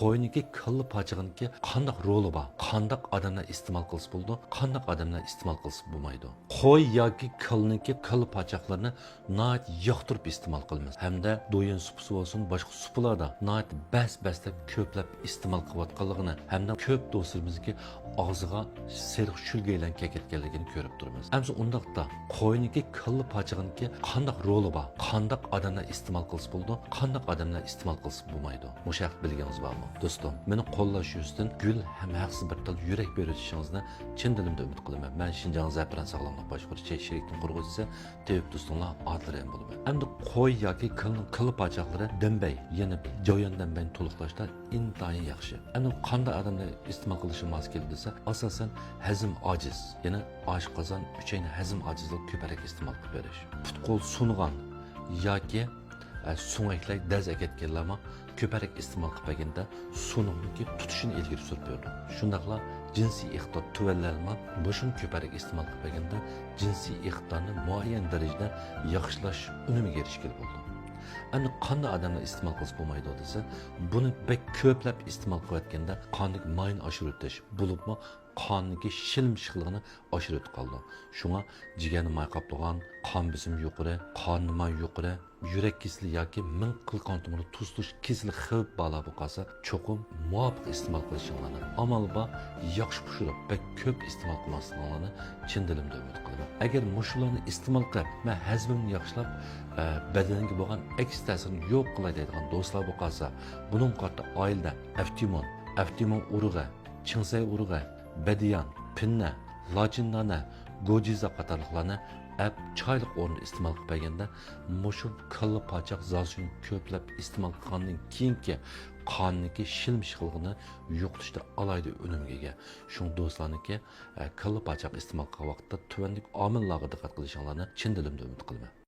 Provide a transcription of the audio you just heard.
qo'yniki kalla pachig'iniki qandaq roli bor, qandaq odamlar iste'mol qilsa bo'ladi, qandaq odamlar iste'mol qilsa bo'lmaydi. Qo'y yoki kallniki kalla pachaqlarni nihoyat yoqtirib iste'mol qilamiz. Hamda do'yin supisi bo'lsin, boshqa supilarda nihoyat bas-basdab ko'plab iste'mol qilayotganligini, hamda ko'p do'stlarimizga og'ziga seriq shulgaylan ketganligini ko'rib turibmiz. Hamda undaqda qo'yniki kalla pachig'iniki qandaq roli bor, qandaq odamlar iste'mol qilsa bo'ladi, qandaq odamlar iste'mol qilsa bo'lmaydi. Mushaq bilganingiz bormi? Do'stim, meni qo'llash yuzdan gul ham haqsiz bir til yurak berishingizni chin dilimda umid qilaman. Men Shinjang Zafran sog'lomlik boshqaruvchi sherikning qurg'uvchisi Tevfik do'stumlar adliyan bo'laman. Endi qo'y yoki kalla pachaqlari dambay, yana joyondan ben to'liqlashda intayin yaxshi. Endi qanday odamlar iste'mol qilishi mos keldi desa, asosan hazm ojiz, yana oshqozon uchayni hazm ojizlik ko'proq iste'mol qilib berish. Putqo'l sungan yoki so'ngaklar daz aketganlarma ko'proq iste'mol qilganda sunumniki tutishini ilgari surib berdi. Shundaqla jinsiy iqtidor tuvallanma boshim ko'proq iste'mol qilganda jinsiy iqtidorni muayyan darajada yaxshilash unimiga erishgan bo'ldi. Endi qanday odamlar iste'mol qilsa bo'lmaydi desa, buni bek ko'plab iste'mol qilayotganda qonlik mayni oshirib o'tish, bo'libmi qonniki shilmshiqligini oshirib qoldi. Shunga jigarni may qoplagan, qon besimi yuqori, qon may yuqori, yurak kasali yoki ming qil qon tomiri tuzlish kasali xavf balo bo'lsa, cho'qim muvofiq iste'mol qilishinglarni, amal bor yaxshi pishirib, bek ko'p iste'mol qilmasliginglarni chin dilimda umid qilaman. Agar mushularni iste'mol qilib, men hazmimni yaxshilab, badaniga bo'lgan aks ta'sirini yo'q qiladigan do'stlar bo'lsa, buning qatorida oilada Aftimon urug'i, Chingsay urug'i, Badiyan, Pinna, Lacindana, Gojiza qatorliqlarni choyliq o'rnida iste'mol qilganda mushu kalla pachaq zosini ko'plab iste'mol qilgandan keyingi qonniki shilmishligini yo'qotishda alayda unumga ega. Shu do'stlarniki kalla pachaq iste'mol qilgan vaqtda tuvanlik omillarga diqqat qilishinglarni chin dilimda umid qilaman.